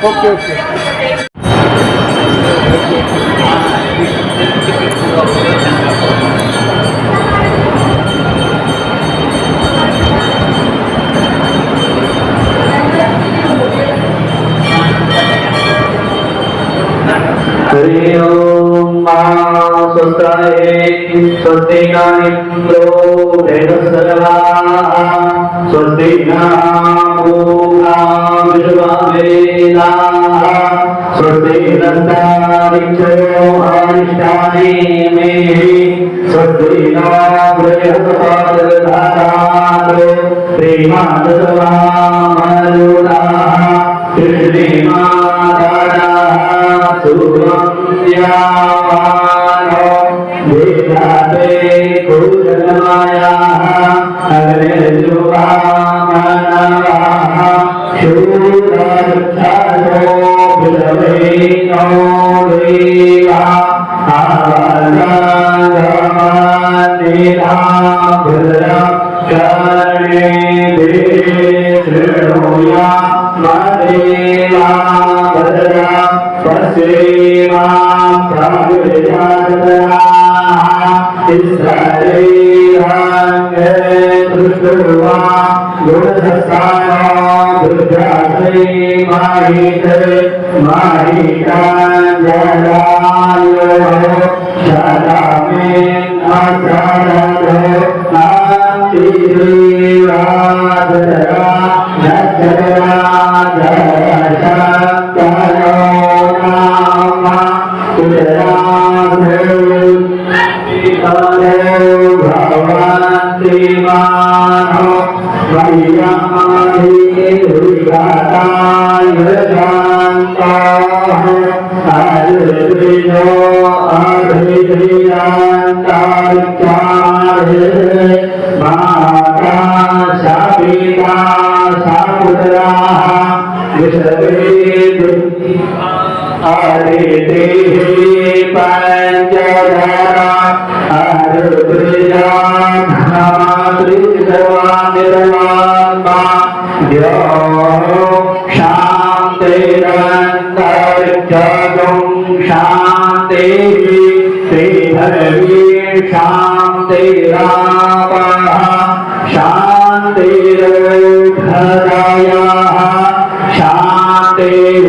Okay okay Hari ओम स्वस्ति स्वस्ति न इंद्रो वृहस्पतिः स्वस्ति न पूर्वा विश्ववेदाः स्वस्ति नस्तारिक्षयो अरिष्टानि मे स्वस्ति न बृहस्पतिर्दधातु श्रीमाधवामरुदाः कृष्णे मादाः सुरम्यावानो वेदाते कुजलमायाः अग्निजुवामनवाः शूरवृक्षायो विलवेनो देवा आवाजागमानिधा भद्रं कर्णे देवे शृणुया मदेवा भद्रा पश्येमा प्रभुजातराः इस्रायेलाङ्गे दृष्ट्वा गुणधस्तानो दुर्गासे माहिते माहिकाञ्जलायो शरामेन असारदो नातिदेवादरा नचरादरा देवानो वैयामहि दुर्गाताय जानताः आयुर्वेदो अभिधीयांताचार्य माता शापिता सापुत्राः विषवेद आदिते पंचधरा आरुद्रजात्रिसर्वानिर्वाणा यो शान्तिरन्तरिक्षगं शान्तिः श्रीधर्वी शान्तिरापः शान्तिर्घरायाः शान्तिः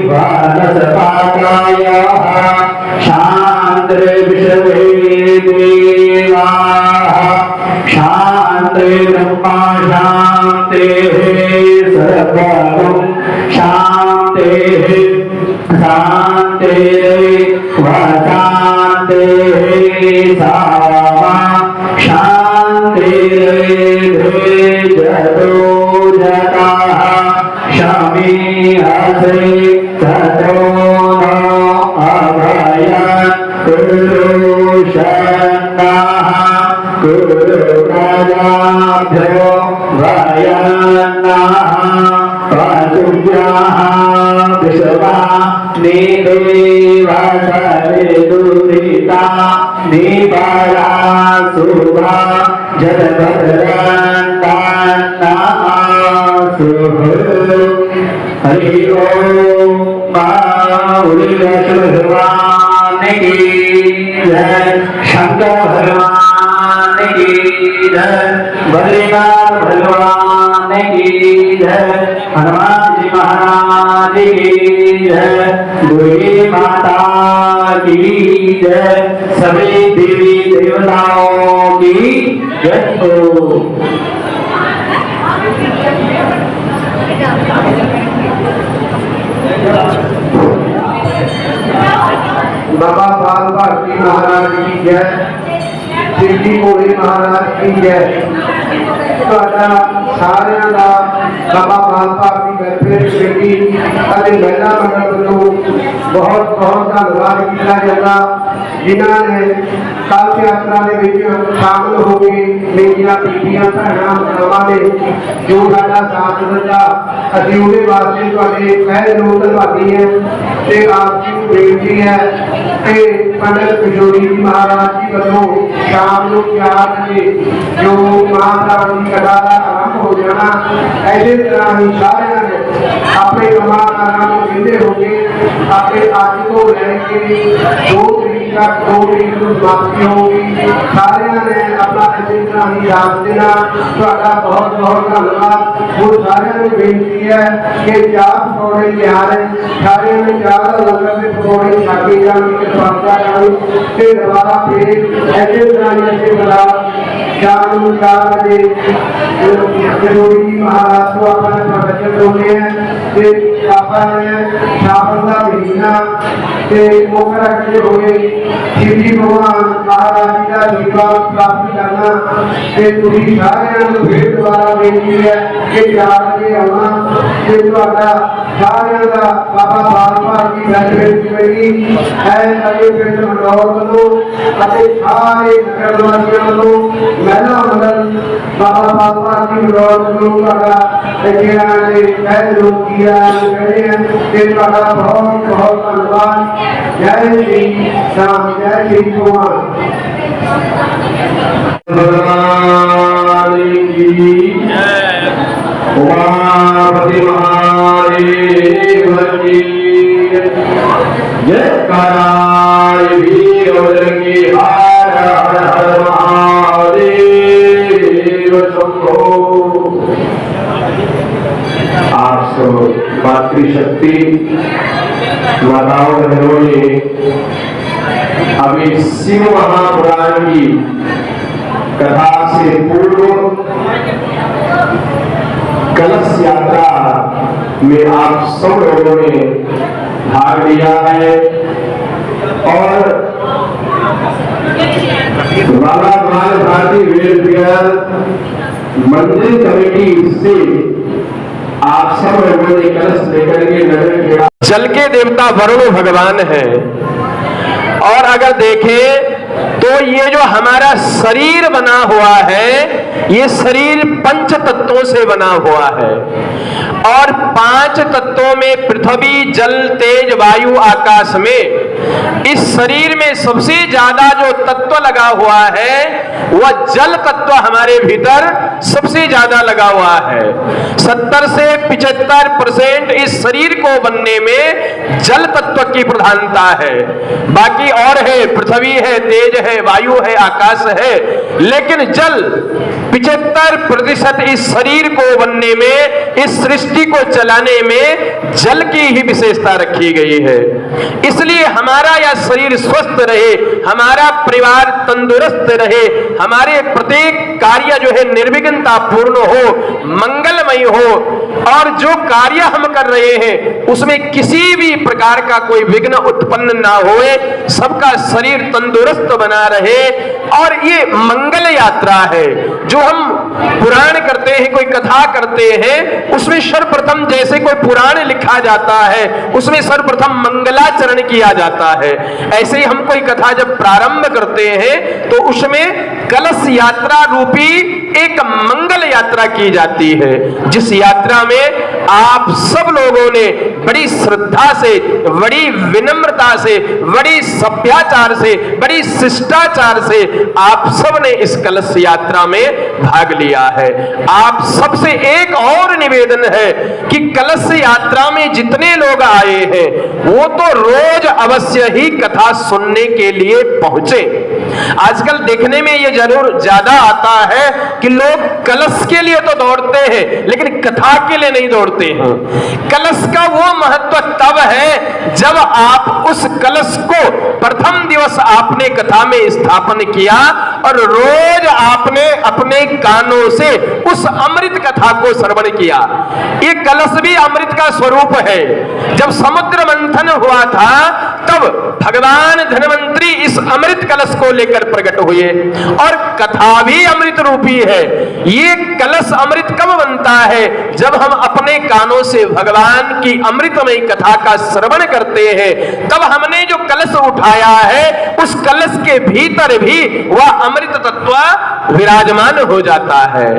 वनस्पतयः शान्तिर्विश्वे देवाः शान्तिर्ब्रह्मा शान्तिः सर्वं शान्तिः शान्तिः सामा शान्तिर्जतो जताः शमी हसे ततो नो अभयं कुरुषन्नाः कुरुप्रजाभ्यो भयन्नाः पशुभ्यः विश्वा निदेवसविदुरिता निबला शुभा जगद्भद्रन्तान्नासुः हरि ओम भगवान की जय शंकर भगवान की जय बद्रीनाथ भगवान की जय हनुमान जी महाराज की जय दुर्गे माता की जय सभी देवी देवताओं की जय हो। बाबा बाल भारती महाराज की जय, शिवजी भोले महाराज की जय। सारिਆਂ ਦਾ बाबा बाल भारती वेलफेयर कमेटी ਅਤੇ ਮਹਿਲਾ ਮੰਡਲ ਵੱਲੋਂ बहुत बहुत धन्यवाद किया जाता, जिन्हों ने कलश यात्रा के शामिल होकर मेरिया बीबियां भैनों मावां ने जो साडा साथ दिता, असीं उहदे वास्ते तुहाडे तहे दिलों धन्नवादी है। ते आप जी नूं बेनती है कि पंडित किशोरी जी महाराज जी वालों शाम को 4 बजे जो महाराज की कथा का आरंभ हो जाना, ऐसे तरह ही सारे अपने कमाकारा को जिंदे होंगे अपने आज को लेके 2 तरीक तक 2 तरीक को समाप्ति होगी। सारे ने अपना इसी तरह ही याद देना। ਤੁਹਾਡਾ बहुत बहुत धन्यवाद। वो सारे को बेनती है कि 4 पकौड़े तैयार है, सारे ने 4 लंगर के पकौड़े छाके जाने स्वागत करो ते दोबारा फिर ऐसे तरह ऐसे बना शाम को 4 बजे किशोरी जी महाराज को अपने प्रवचन होने हैं। सावन का महीना मुख रखते हुए शिवजी भगवान महाराज जी का आशीर्वाद प्राप्त करना। सारे फिर दोबारा बेनती है कि 4 बजे आना। सारे का बाबा बाल भारती वेलफेयर कमेटी है अगे पिंड मंडौर वालों सारे नगर वासियों वालों महिला मंडल बाबा बाल भारती मंडौर वालों बहुत बहुत धन्यवाद। जय श्री राम, जय श्री भगवान उमापति महादेव की जय कराय वीर बजरंगी हर हर हर महादेव शंभो। आप सब मातृशक्ति माताओं बहनों ने अभी शिव महापुराण की कथा से पूर्व कलश यात्रा में आप सब लोगों ने भाग लिया है और बाबा बाल भारती वेलफेयर मंदिर कमेटी से आप सब लोगों ने कलश लेकर के नगर खेड़ा। जल के देवता वरुण भगवान हैं। और अगर देखें तो ये जो हमारा शरीर बना हुआ है, ये शरीर पंच तत्वों से बना हुआ है। और पांच तत्वों में पृथ्वी, जल, तेज, वायु, आकाश में इस शरीर में सबसे ज्यादा जो तत्व लगा हुआ है वह जल तत्व हमारे भीतर सबसे ज्यादा लगा हुआ है। 70 से 75% इस शरीर को बनने में जल तत्व की प्रधानता है। बाकी और है, पृथ्वी है, तेज है, वायु है, आकाश है, लेकिन जल 75% इस शरीर को बनने में, इस सृष्टि को चलाने में जल की ही विशेषता रखी गई है। इसलिए हमारा यह शरीर स्वस्थ रहे, हमारा परिवार तंदुरुस्त रहे, हमारे प्रत्येक कार्य जो है निर्विघ्नता पूर्ण हो, मंगलमय हो, और जो कार्य हम कर रहे हैं उसमें किसी भी प्रकार का कोई विघ्न उत्पन्न ना होए, सबका शरीर तंदुरुस्त बना रहे। और ये मंगल यात्रा है। जो हम पुराण करते हैं, कोई कथा करते हैं, उसमें सर्वप्रथम जैसे कोई पुराण लिखा जाता है उसमें सर्वप्रथम मंगलाचरण किया जाता है, ऐसे ही हम कोई कथा जब प्रारंभ करते हैं तो उसमें कलश यात्रा रूपी एक मंगल यात्रा की जाती है, जिस यात्रा में आप सब लोगों ने बड़ी श्रद्धा से, बड़ी विनम्रता से, बड़ी सभ्याचार से, बड़ी शिष्टाचार से आप सब ने इस कलश यात्रा में भाग लिया है। आप सबसे एक और निवेदन है कि कलश यात्रा में जितने लोग आए हैं वो तो रोज अवश्य ही कथा सुनने के लिए पहुंचे। आजकल देखने में ये जरूर ज्यादा आता है कि लोग कलश के लिए तो दौड़ते हैं लेकिन कथा के लिए नहीं दौड़ते हैं। कलश का वो महत्व तब है जब आप उस कलश को प्रथम दिवस आपने कथा में स्थापन किया और रोज आपने अपने कानों से उस अमृत कथा को श्रवण किया। ये कलश भी अमृत का स्वरूप है। जब समुद्र मंथन हुआ था तब भगवान धन्वंतरी इस अमृत कलश को लेकर प्रकट हुए और कथा भी अमृत रूपी है। ये कलश अमृत कब बनता है? जब हम अपने कानों से भगवान की अमृतमय कथा का श्रवण करते हैं, तब हमने जो कलश उठाया है उस कलश के भीतर भी वह अमृत तत्व विराजमान हो जाता है।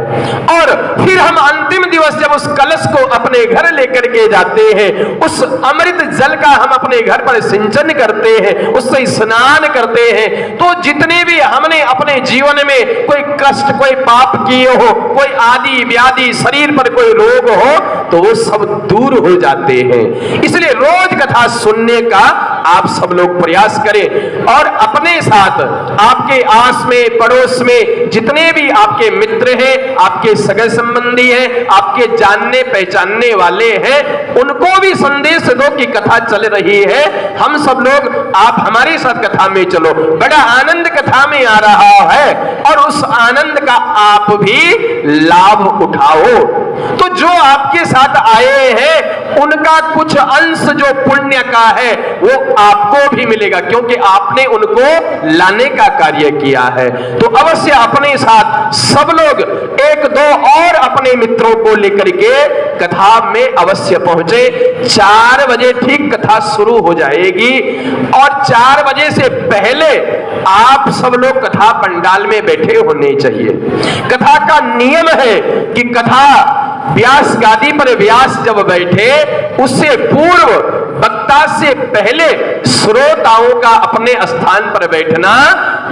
और फिर हम अंतिम दिवस जब उस कलश को अपने घर लेकर के जाते हैं, उस अमृत जल का हम अपने घर पर सिंचन करते हैं, उससे स्नान करते हैं, तो जितने भी हमने अपने जीवन में कोई कष्ट, कोई पाप किए हो, कोई आदि व्याधि, शरीर पर कोई रोग हो, तो वो सब दूर हो जाते हैं। इसलिए रोज कथा सुनने का आप सब लोग प्रयास करें और अपने साथ आपके आस में, पड़ोस में जितने भी आपके मित्र हैं, आपके सगे संबंधी हैं, आपके जानने पहचानने वाले हैं, उनको भी संदेश दो कि कथा चल रही है, हम सब लोग, आप हमारे साथ कथा में चलो। बड़ा आनंद कथा में आ रहा है और उस आनंद का आप भी लाभ उठाओ। तो जो आपके साथ आए हैं उनका कुछ अंश जो पुण्य का है वो आपको भी मिलेगा, क्योंकि आपने उनको लाने का कार्य किया है। तो अवश्य अपने साथ सब लोग एक दो और अपने मित्रों को लेकर के कथा में अवश्य पहुंचे। 4 बजे ठीक कथा शुरू हो जाएगी और 4 बजे से पहले आप सब लोग कथा पंडाल में बैठे होने चाहिए। कथा का नियम है कि कथा व्यास गादी पर व्यास जब बैठे उससे पूर्व वक्ता से पहले श्रोताओं का अपने स्थान पर बैठना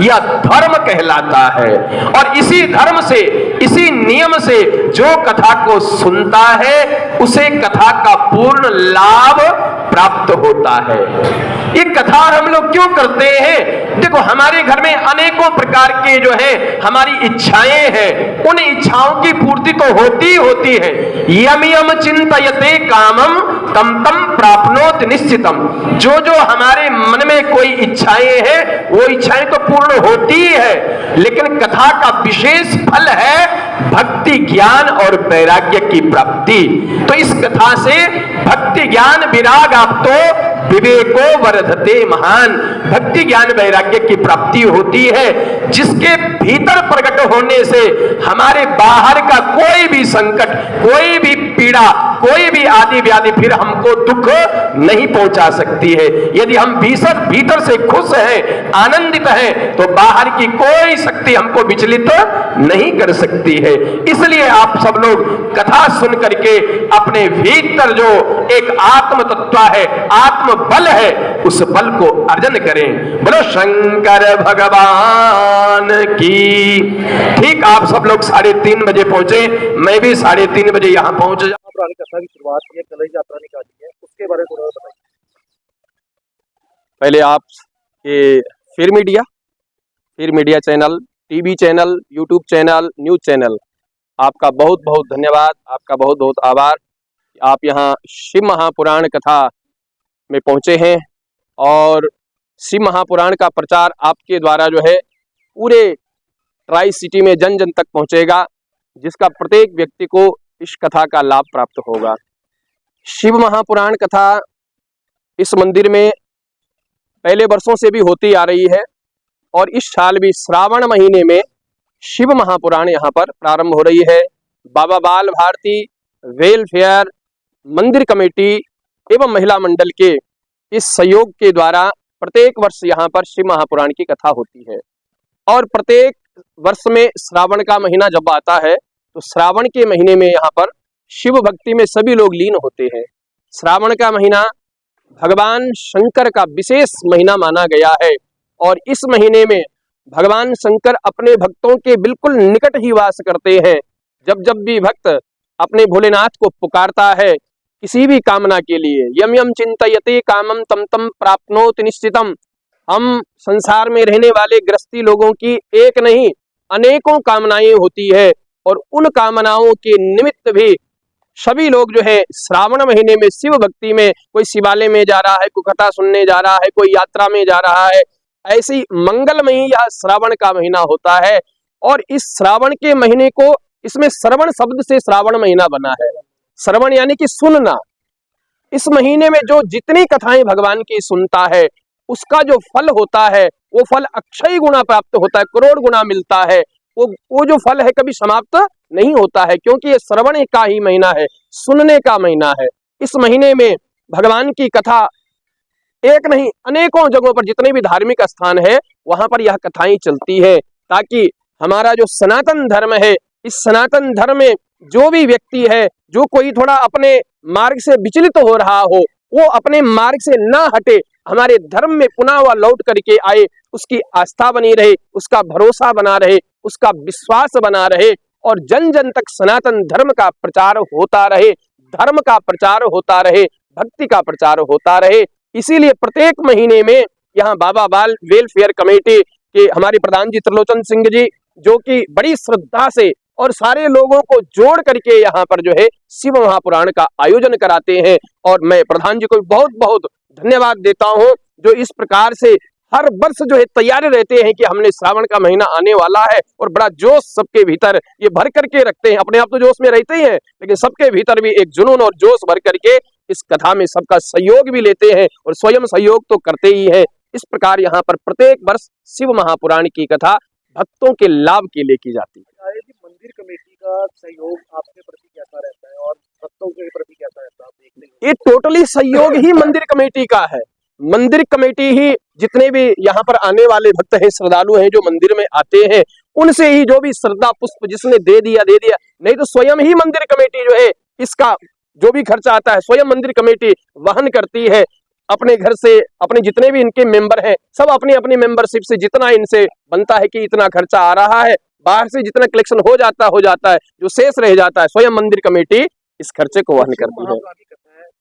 यह धर्म कहलाता है। और इसी धर्म से, इसी नियम से जो कथा को सुनता है उसे कथा का पूर्ण लाभ प्राप्त होता है। ये कथा हम लोग क्यों करते हैं? देखो, हमारे घर में अनेकों प्रकार के जो है हमारी इच्छाएं हैं, उन इच्छाओं की पूर्ति तो होती है। यम यम चिंतयते कामम तम तम प्राप्नोत निश्चितम। जो जो हमारे मन में कोई इच्छाएं हैं वो इच्छाएं तो पूर्ण होती है, लेकिन कथा का विशेष फल है भक्ति, ज्ञान और वैराग्य की प्राप्ति। तो इस कथा से भक्ति, ज्ञान, विराग आप तो विवेको वर्धते महान। भक्ति ज्ञान वैराग्य की प्राप्ति होती है, जिसके भीतर प्रकट होने से हमारे बाहर का कोई भी संकट, कोई भी पीड़ा, कोई भी आदि व्याधि फिर हमको दुख नहीं पहुंचा सकती है। यदि हम भीतर से खुश हैं, आनंदित हैं, तो बाहर की कोई शक्ति हमको विचलित नहीं कर सकती है। इसलिए आप सब लोग कथा सुन करके अपने भीतर जो एक आत्म तत्व है, आत्म बल है, उस बल को अर्जन करें। बोलो शंकर भगवान की। ठीक आप सब लोग 3:30 बजे पहुंचे, मैं भी 3:30 बजे यहां पहुंच जाऊं। पुरानी कथा की शुरुआत की है, कलश यात्रा निकाली है, उसके बारे में थोड़ा बताइए। पहले आप ये फिर media channel, TV channel, YouTube channel, news channel, आपका बहुत बहुत धन्यवाद, आपका बहुत बहुत आभार। आप यहाँ शिव महापुराण कथा में पहुँचे हैं और शिव महापुराण का प्रचार आपके द्वारा जो है पूरे ट्राई सिटी में जन जन तक पहुँचेगा, जिसका प्रत्येक व्यक्ति को इस कथा का लाभ प्राप्त होगा। शिव महापुराण कथा इस मंदिर में पहले वर्षों से भी होती आ रही है और इस साल भी श्रावण महीने में शिव महापुराण यहाँ पर प्रारंभ हो रही है। बाबा बाल भारती वेलफेयर मंदिर कमेटी एवं महिला मंडल के इस सहयोग के द्वारा प्रत्येक वर्ष यहाँ पर शिव महापुराण की कथा होती है और प्रत्येक वर्ष में श्रावण का महीना जब आता है तो श्रावण के महीने में यहाँ पर शिव भक्ति में सभी लोग लीन होते हैं। श्रावण का महीना भगवान शंकर का विशेष महीना माना गया है और इस महीने में भगवान शंकर अपने भक्तों के बिल्कुल निकट ही वास करते हैं। जब जब भी भक्त अपने भोलेनाथ को पुकारता है किसी भी कामना के लिए, यम यम चिंतयते कामम तम तम प्राप्नोति निश्चितम। हम संसार में रहने वाले गृहस्थी लोगों की एक नहीं अनेकों कामनाएं होती है और उन कामनाओं के निमित्त भी सभी लोग जो है श्रावण महीने में शिव भक्ति में, कोई शिवालय में जा रहा है, कोई कथा सुनने जा रहा है, कोई यात्रा में जा रहा है। ऐसी मंगलमयी यह श्रावण का महीना होता है और इस श्रावण के महीने को, इसमें श्रवण शब्द से श्रावण महीना बना है। श्रवण यानी कि सुनना। इस महीने में जो जितनी कथाएं भगवान की सुनता है उसका जो फल होता है वो फल अक्षय गुना प्राप्त होता है, करोड़ गुना मिलता है। वो जो फल है कभी समाप्त नहीं होता है, क्योंकि ये श्रवण का ही महीना है, सुनने का महीना है। इस महीने में भगवान की कथा एक नहीं अनेकों जगहों पर, जितने भी धार्मिक स्थान है वहां पर यह कथाएं चलती है, ताकि हमारा जो सनातन धर्म है, इस सनातन धर्म में जो भी व्यक्ति है, जो कोई थोड़ा अपने मार्ग से विचलित हो रहा हो, वो अपने मार्ग से ना हटे, हमारे धर्म में पुनः वह लौट करके आए, उसकी आस्था बनी रहे, उसका भरोसा बना रहे, उसका विश्वास बना रहे और जन जन तक सनातन धर्म का प्रचार होता रहे, धर्म का प्रचार होता रहे, भक्ति का प्रचार होता रहे। इसीलिए प्रत्येक महीने में यहाँ बाबा बाल वेलफेयर कमेटी के हमारे प्रधान जी त्रिलोचन सिंह जी, जो कि बड़ी श्रद्धा से और सारे लोगों को जोड़ करके यहाँ पर जो है शिव महापुराण का आयोजन कराते हैं और मैं प्रधान जी को बहुत बहुत धन्यवाद देता हूँ, जो इस प्रकार से हर वर्ष जो है तैयार रहते हैं कि हमने श्रावण का महीना आने वाला है और बड़ा जोश सबके भीतर ये भर करके रखते हैं। अपने आप तो जोश में रहते ही हैं, लेकिन सबके भीतर भी एक जुनून और जोश भर करके इस कथा में सबका सहयोग भी लेते हैं और स्वयं सहयोग तो करते ही हैं। इस प्रकार यहाँ पर प्रत्येक वर्ष शिव महापुराण की कथा भक्तों के लाभ के लिए की जाती है। मंदिर कमेटी का सहयोग आपके प्रति कैसा रहता है और भक्तों के प्रति कैसा रहता है, आप देखते हैं? ये टोटली सहयोग ही मंदिर कमेटी का है। मंदिर कमेटी ही जितने भी यहाँ पर आने वाले भक्त हैं, श्रद्धालु हैं, जो मंदिर में आते हैं, उनसे ही जो भी श्रद्धा पुष्प जिसने दे दिया, नहीं तो स्वयं ही मंदिर कमेटी जो है इसका जो भी खर्चा आता है स्वयं मंदिर कमेटी वहन करती है। अपने घर से अपने जितने भी इनके मेंबर हैं सब अपनी अपनी मेंबरशिप से जितना इनसे बनता है कि इतना खर्चा आ रहा है, बाहर से जितना कलेक्शन हो जाता है, जो शेष रह जाता है स्वयं मंदिर कमेटी इस खर्चे को वहन करती है।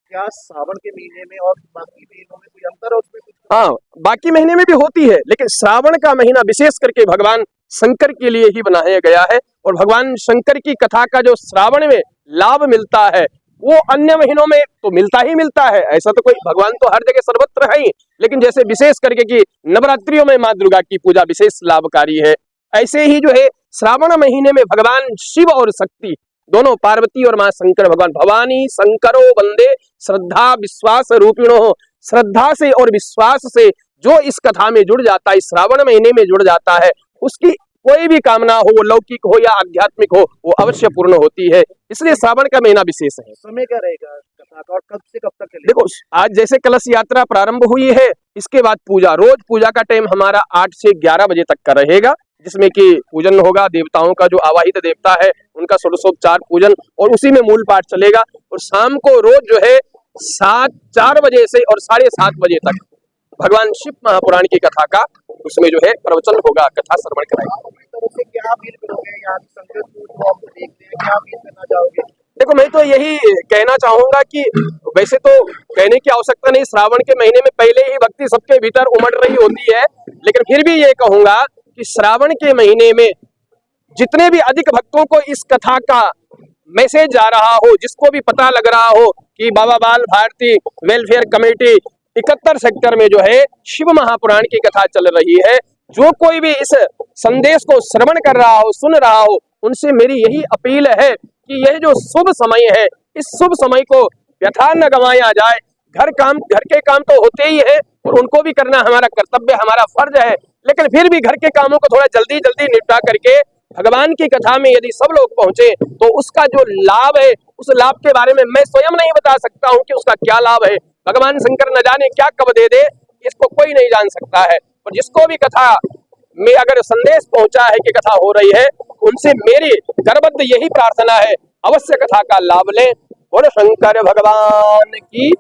क्या सावन के महीने में और बाकी महीनों में कोई अंतर है उसमें? हाँ, बाकी महीने में भी होती है, लेकिन श्रावण का महीना विशेष करके भगवान शंकर के लिए ही बनाया गया है और भगवान शंकर की कथा का जो श्रावण में लाभ मिलता है वो अन्य महीनों में तो मिलता ही मिलता है। ऐसा तो कोई, भगवान तो हर जगह सर्वत्र है ही, लेकिन जैसे विशेष करके कि नवरात्रियों में माँ दुर्गा की पूजा विशेष लाभकारी है, ऐसे ही जो है श्रावण महीने में भगवान शिव और शक्ति दोनों, पार्वती और माँ शंकर, भगवान भवानी शंकरो वंदे श्रद्धा विश्वास रूपिणो श्रद्धा से और विश्वास से जो इस कथा में जुड़ जाता है, इस श्रावण महीने में जुड़ जाता है, उसकी कोई भी कामना हो, वो लौकिक हो या आध्यात्मिक हो, वो अवश्य पूर्ण होती है। इसलिए श्रावण का महीना विशेष है। समय क्या रहेगा कथा का और कब से कब तक चलेगा? देखो, आज जैसे कलश यात्रा प्रारंभ हुई है, इसके बाद पूजा, रोज पूजा का टाइम हमारा 8 से 11 बजे तक का रहेगा, जिसमें कि पूजन होगा, देवताओं का जो आवाहित देवता है उनका षोडशोपचार पूजन, और उसी में मूल पाठ चलेगा। और शाम को रोज जो है 4 बजे से और 7:30 बजे तक भगवान शिव महापुराण की कथा का उसमें जो है प्रवचन होगा, कथा श्रवण कराएंगे। अपनी तरफ से क्या अपील करोगे यहाँ की संगत को जो आप देखते हैं, क्या अपील करना चाहोगे? देखो, मैं तो यही कहना चाहूंगा कि वैसे तो कहने की आवश्यकता नहीं, श्रावण के महीने में पहले ही भक्ति सबके भीतर उमड़ रही होती है, लेकिन फिर भी ये कहूंगा कि श्रावण के महीने में जितने भी अधिक भक्तों को इस कथा का मैसेज जा रहा हो, जिसको भी पता लग रहा हो कि बाबा बाल भारती वेलफेयर कमेटी 71 सेक्टर में जो है शिव महापुराण की कथा चल रही है, जो कोई भी इस संदेश को श्रवण कर रहा हो, सुन रहा हो, उनसे मेरी यही अपील है कि यह जो शुभ समय है, इस शुभ समय को व्यथा न गंवाया जाए। घर के काम तो होते ही है और उनको भी करना हमारा कर्तव्य, हमारा फर्ज है, लेकिन फिर भी घर के कामों को थोड़ा जल्दी जल्दी निपटा करके भगवान की कथा में यदि सब लोग पहुंचे तो उसका जो लाभ है, उस लाभ के बारे में मैं स्वयं नहीं बता सकता हूं कि उसका क्या लाभ है। भगवान शंकर न जाने क्या कब दे दे, इसको कोई नहीं जान सकता है। और जिसको भी कथा में अगर संदेश पहुंचा है कि कथा हो रही है, उनसे मेरी गर्वबद्ध यही प्रार्थना है, अवश्य कथा का लाभ लें। बोलो शंकर भगवान की।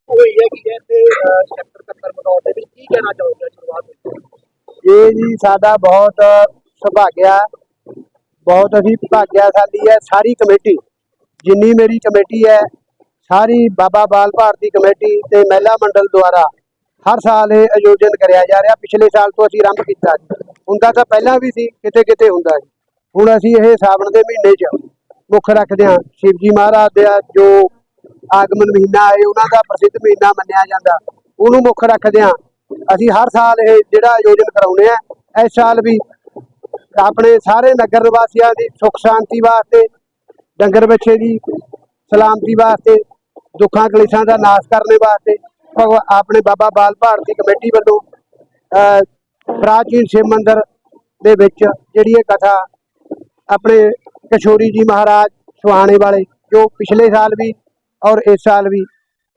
वो ये कि जैसे सेक्टर 70 बताओ देवी की कहना चाहोगे शुरुआत में? ਇਹ ਜੀ ਸਾਡਾ ਬਹੁਤ ਸੁਭਾਗਿਆ, ਬਹੁਤ ਅਸੀਂ ਭਾਗਿਆਸ਼ਾਲੀ ਹੈ। ਸਾਰੀ ਕਮੇਟੀ, ਜਿੰਨੀ ਮੇਰੀ ਕਮੇਟੀ ਹੈ, ਸਾਰੀ ਬਾਬਾ ਬਾਲ ਭਾਰਤੀ ਕਮੇਟੀ ਤੇ ਮਹਿਲਾ ਮੰਡਲ ਦੁਆਰਾ ਹਰ ਸਾਲ ਇਹ ਆਯੋਜਨ ਕਰਿਆ ਜਾ ਰਿਹਾ। ਪਿਛਲੇ ਸਾਲ ਤੋਂ ਅਸੀਂ ਆਰੰਭ ਕੀਤਾ ਸੀ, ਹੁੰਦਾ ਤਾਂ ਪਹਿਲਾਂ ਵੀ ਸੀ, ਕਿਤੇ ਕਿਤੇ ਹੁੰਦਾ ਸੀ। ਹੁਣ ਅਸੀਂ ਇਹ ਸਾਵਣ ਦੇ ਮਹੀਨੇ 'ਚ ਮੁੱਖ ਰੱਖਦੇ ਹਾਂ। ਸ਼ਿਵ ਜੀ ਮਹਾਰਾਜ ਦਾ ਜੋ ਆਗਮਨ ਮਹੀਨਾ ਹੈ, ਉਹਨਾਂ ਦਾ ਪ੍ਰਸਿੱਧ ਮਹੀਨਾ ਮੰਨਿਆ ਜਾਂਦਾ, ਉਹਨੂੰ ਮੁੱਖ ਰੱਖਦੇ ਹਾਂ। ਅਸੀਂ ਹਰ ਸਾਲ ਇਹ ਜਿਹੜਾ ਆਯੋਜਨ ਕਰਾਉਂਦੇ ਆ। ਇਸ ਸਾਲ ਵੀ ਆਪਣੇ ਸਾਰੇ ਨਗਰ ਨਿਵਾਸੀਆਂ ਦੀ ਸੁੱਖ ਸ਼ਾਂਤੀ ਵਾਸਤੇ, ਡੰਗਰ ਬੱਚੇ ਦੀ ਸਲਾਮਤੀ ਵਾਸਤੇ, ਦੁੱਖਾਂ ਕਲੇਸ਼ਾਂ ਦਾ ਨਾਸ਼ ਕਰਨ ਵਾਸਤੇ ਆਪਣੇ ਬਾਬਾ ਬਾਲ ਭਾਰਤੀ ਕਮੇਟੀ ਵੱਲੋਂ ਪ੍ਰਾਚੀਨ ਸ਼ਿਵ ਮੰਦਿਰ ਦੇ ਵਿੱਚ ਜਿਹੜੀ ਇਹ ਕਥਾ ਆਪਣੇ ਕਿਸ਼ੋਰੀ ਜੀ ਮਹਾਰਾਜ ਸੁਹਾਣੇ ਵਾਲੇ, ਜੋ ਪਿਛਲੇ ਸਾਲ ਵੀ ਔਰ ਇਸ ਸਾਲ ਵੀ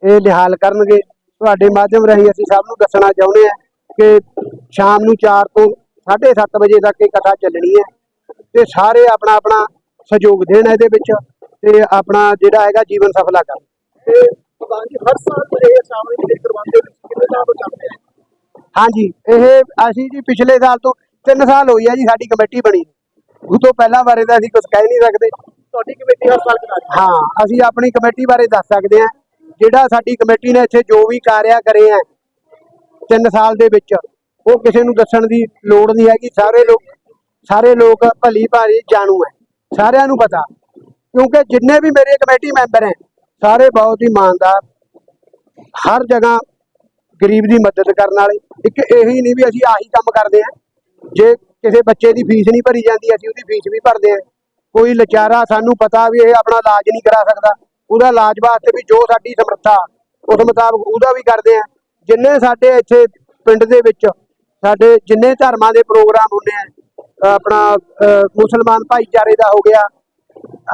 ਇਹ ਨਿਹਾਲ ਕਰਨਗੇ। ਤੁਹਾਡੇ ਮਾਧਿਅਮ ਰਾਹੀਂ ਅਸੀਂ ਸਭ ਨੂੰ ਦੱਸਣਾ ਚਾਹੁੰਦੇ ਹਾਂ ਕਿ ਸ਼ਾਮ ਨੂੰ 4 ਤੋਂ 7:30 ਵਜੇ ਤੱਕ ਇਹ ਕਥਾ ਚੱਲਣੀ ਹੈ ਤੇ ਸਾਰੇ ਆਪਣਾ ਆਪਣਾ ਸਹਿਯੋਗ ਦੇਣ ਇਹਦੇ ਵਿੱਚ ਤੇ ਆਪਣਾ ਜਿਹੜਾ ਹੈਗਾ ਜੀਵਨ ਸਫਲਾ ਕਰਨ। ਤੇ ਪ੍ਰਧਾਨ ਜੀ ਹਰ ਸਾਲ ਇਹ ਸਾਹਮਣੇ ਵੀ ਕਰਵਾਉਂਦੇ ਹੋ, ਕਿੰਨੇ ਸਾਲ ਤੋਂ ਚੱਲਦੇ ਆ? ਹਾਂਜੀ, ਇਹ ਅਸੀਂ ਜੀ ਪਿਛਲੇ ਸਾਲ ਤੋਂ 3 ਸਾਲ ਹੋਈ ਹੈ ਜੀ ਸਾਡੀ ਕਮੇਟੀ ਬਣੀ। ਉਹ ਤੋਂ ਪਹਿਲਾਂ ਬਾਰੇ ਤਾਂ ਅਸੀਂ ਕੁਝ ਕਹਿ ਨਹੀਂ ਸਕਦੇ। ਤੁਹਾਡੀ ਕਮੇਟੀ ਹਰ ਸਾਲ ਕਰਾ ਰਹੀ ਹੈ? ਹਾਂ, ਅਸੀਂ ਆਪਣੀ ਕਮੇਟੀ ਬਾਰੇ ਦੱਸ ਸਕਦੇ ਹਾਂ। ਜਿਹੜਾ ਸਾਡੀ ਕਮੇਟੀ ਨੇ ਇੱਥੇ ਜੋ ਵੀ ਕਾਰਿਆ ਕਰੇ ਆ 3 ਸਾਲ ਦੇ ਵਿੱਚ, ਉਹ ਕਿਸੇ ਨੂੰ ਦੱਸਣ ਦੀ ਲੋੜ ਨਹੀਂ ਹੈਗੀ। ਸਾਰੇ ਲੋਕ ਭਲੀ ਭਾਰੀ ਜਾਣੂ ਹੈ, ਸਾਰਿਆਂ ਨੂੰ ਪਤਾ, ਕਿਉਂਕਿ ਜਿੰਨੇ ਵੀ ਮੇਰੇ ਕਮੇਟੀ ਮੈਂਬਰ ਹੈ ਸਾਰੇ ਬਹੁਤ ਹੀ ਇਮਾਨਦਾਰ, ਹਰ ਜਗ੍ਹਾ ਗਰੀਬ ਦੀ ਮਦਦ ਕਰਨ ਵਾਲੇ। ਇੱਕ ਇਹੀ ਨਹੀਂ ਵੀ ਅਸੀਂ ਆਹੀ ਕੰਮ ਕਰਦੇ ਹਾਂ। ਜੇ ਕਿਸੇ ਬੱਚੇ ਦੀ ਫੀਸ ਨਹੀਂ ਭਰੀ ਜਾਂਦੀ, ਅਸੀਂ ਉਹਦੀ ਫੀਸ ਵੀ ਭਰਦੇ ਹਾਂ। ਕੋਈ ਲਾਚਾਰਾ, ਸਾਨੂੰ ਪਤਾ ਵੀ ਇਹ ਆਪਣਾ ਇਲਾਜ ਨਹੀਂ ਕਰਾ ਸਕਦਾ, ਉਹਦਾ ਇਲਾਜ ਵਾਸਤੇ ਵੀ ਜੋ ਸਾਡੀ ਸਮਰੱਥਾ ਉਸ ਮੁਤਾਬਕ ਉਹਦਾ ਵੀ ਕਰਦੇ ਹਾਂ। ਜਿੰਨੇ ਸਾਡੇ ਇੱਥੇ ਪਿੰਡ ਦੇ ਵਿੱਚ ਸਾਡੇ ਜਿੰਨੇ ਧਰਮਾਂ ਦੇ ਪ੍ਰੋਗਰਾਮ ਹੁੰਦੇ ਆ, ਆਪਣਾ ਮੁਸਲਮਾਨ ਭਾਈਚਾਰੇ ਦਾ ਹੋ ਗਿਆ,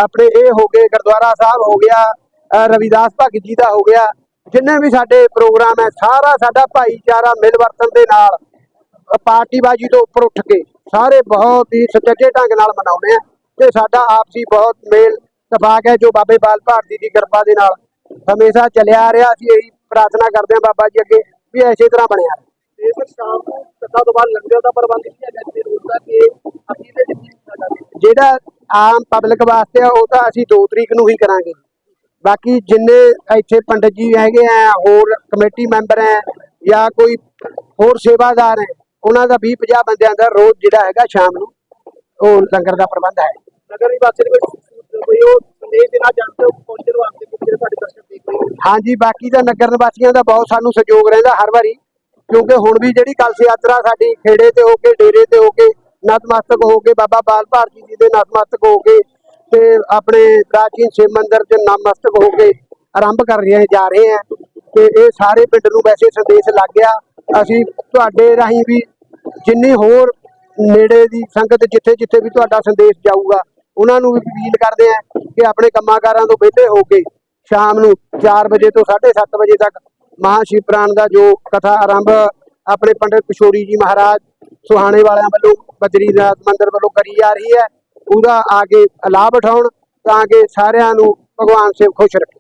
ਆਪਣੇ ਇਹ ਹੋ ਗਏ ਗੁਰਦੁਆਰਾ ਸਾਹਿਬ ਹੋ ਗਿਆ, ਰਵਿਦਾਸ ਭਗਤ ਜੀ ਦਾ ਹੋ ਗਿਆ, ਜਿੰਨੇ ਵੀ ਸਾਡੇ ਪ੍ਰੋਗਰਾਮ ਹੈ, ਸਾਰਾ ਸਾਡਾ ਭਾਈਚਾਰਾ ਮਿਲ ਵਰਤਨ ਦੇ ਨਾਲ, ਪਾਰਟੀਬਾਜ਼ੀ ਤੋਂ ਉੱਪਰ ਉੱਠ ਕੇ ਸਾਰੇ ਬਹੁਤ ਹੀ ਸੁਚੱਜੇ ਢੰਗ ਨਾਲ ਮਨਾਉਂਦੇ ਆ ਤੇ ਸਾਡਾ ਆਪਸੀ ਬਹੁਤ ਮੇਲ ਇਤਫਾਕ ਹੈ, ਜੋ ਬਾਬੇ ਬਾਲ ਭਾਰਤੀ ਦੀ ਕਿਰਪਾ ਦੇ ਨਾਲ ਹਮੇਸ਼ਾ ਚੱਲਿਆ ਆ ਰਿਹਾ। ਅਸੀਂ ਇਹੀ ਪ੍ਰਾਰਥਨਾ ਕਰਦੇ ਹਾਂ ਬਾਬਾ ਜੀ ਅੱਗੇ ਵੀ ਇਸੇ ਤਰ੍ਹਾਂ ਬਣਿਆ ਰਹੇ। ਤੇ ਸਰ ਸ਼ਾਮ ਨੂੰ ਕਥਾ ਤੋਂ ਬਾਅਦ ਲੰਗਰ ਦਾ ਪ੍ਰਬੰਧ ਕੀਤਾ ਗਿਆ ਤੇ ਰੋਜ਼ ਦਾ ਕਿ ਅਸੀਂ ਦੇ ਜਿਹੜਾ ਆਮ ਪਬਲਿਕ ਵਾਸਤੇ ਆ ਉਹ ਤਾਂ ਅਸੀਂ 2 ਤਰੀਕ ਨੂੰ ਹੀ ਕਰਾਂਗੇ। ਬਾਕੀ ਜਿੰਨੇ ਇੱਥੇ ਪੰਡਤ ਜੀ ਹੈਗੇ ਆ, ਹੋਰ ਕਮੇਟੀ ਮੈਂਬਰ ਹੈ ਜਾਂ ਕੋਈ ਹੋਰ ਸੇਵਾਦਾਰ ਹੈ, ਉਹਨਾਂ ਦਾ 20-50 ਬੰਦਿਆਂ ਦਾ ਰੋਜ਼ ਜਿਹੜਾ ਹੈਗਾ ਸ਼ਾਮ ਨੂੰ ਉਹ ਲੰਗਰ ਦਾ ਪ੍ਰਬੰਧ ਹੈ। ਨਗਰ ਨਿਵਾਸੀ ਕੋਈ ਉਹ ਸੰਦੇਸ਼ ਦੇਣਾ ਚਾਹੁੰਦੇ ਹੋ ਪਹੁੰਚਣ ਵਾਸਤੇ ਜਿਹੜੇ ਸਾਡੇ ਦਰਸ਼ਕ ਦੇਖ ਰਹੇ ਹੋ? ਹਾਂਜੀ, ਬਾਕੀ ਦਾ ਨਗਰ ਨਿਵਾਸੀਆਂ ਦਾ ਬਹੁਤ ਸਾਨੂੰ ਸਹਿਯੋਗ ਰਹਿੰਦਾ ਹਰ ਵਾਰੀ, ਕਿਉਂਕਿ ਹੁਣ ਵੀ ਜਿਹੜੀ ਕਲਸ਼ ਯਾਤਰਾ ਸਾਡੀ ਖੇੜੇ ਤੇ ਹੋ ਕੇ, ਡੇਰੇ ਤੇ ਹੋ ਕੇ, ਨਤਮਸਤਕ ਹੋ ਕੇ, ਬਾਬਾ ਬਾਲ ਭਾਰਤੀ ਜੀ ਦੇ ਨਤਮਸਤਕ ਹੋ ਕੇ ਤੇ ਆਪਣੇ ਪ੍ਰਾਚੀਨ ਸ਼ਿਵ ਮੰਦਿਰ 'ਚ ਨਤਮਸਤਕ ਹੋ ਕੇ ਆਰੰਭ ਕਰ ਰਹੇ ਜਾ ਰਹੇ ਆ। ਤੇ ਇਹ ਸਾਰੇ ਪਿੰਡ ਨੂੰ ਵੈਸੇ ਸੰਦੇਸ਼ ਲੱਗ ਗਿਆ। ਅਸੀਂ ਤੁਹਾਡੇ ਰਾਹੀਂ ਵੀ ਜਿੰਨੀ ਹੋਰ ਨੇੜੇ ਦੀ ਸੰਗਤ ਜਿੱਥੇ ਜਿੱਥੇ ਵੀ ਤੁਹਾਡਾ ਸੰਦੇਸ਼ ਜਾਊਗਾ ਉਹਨਾਂ ਨੂੰ ਵੀ ਅਪੀਲ ਕਰਦੇ ਆ ਕਿ ਆਪਣੇ ਕੰਮਾਂ-ਕਾਰਾਂ ਤੋਂ ਵਿਹਲੇ ਹੋ ਕੇ ਸ਼ਾਮ ਨੂੰ 4 ਵਜੇ ਤੋਂ 7:30 ਵਜੇ ਤੱਕ ਮਹਾਸ਼ਿਵਰਾਤਰੀ ਦਾ ਜੋ ਕਥਾ ਆਰੰਭ ਆਪਣੇ ਪੰਡਿਤ ਕਿਸ਼ੋਰੀ ਜੀ ਮਹਾਰਾਜ ਸੁਹਾਣੇ ਵਾਲਿਆਂ ਵੱਲੋਂ ਬਦਰੀਨਾਥ ਮੰਦਿਰ ਵੱਲੋਂ ਕਰੀ ਜਾ ਰਹੀ ਹੈ, ਉਹਦਾ ਆ ਕੇ ਲਾਭ ਉਠਾਉਣ ਤਾਂ ਕਿ ਸਾਰਿਆਂ ਨੂੰ ਭਗਵਾਨ ਸਿਵ ਖੁਸ਼ ਰੱਖੇ।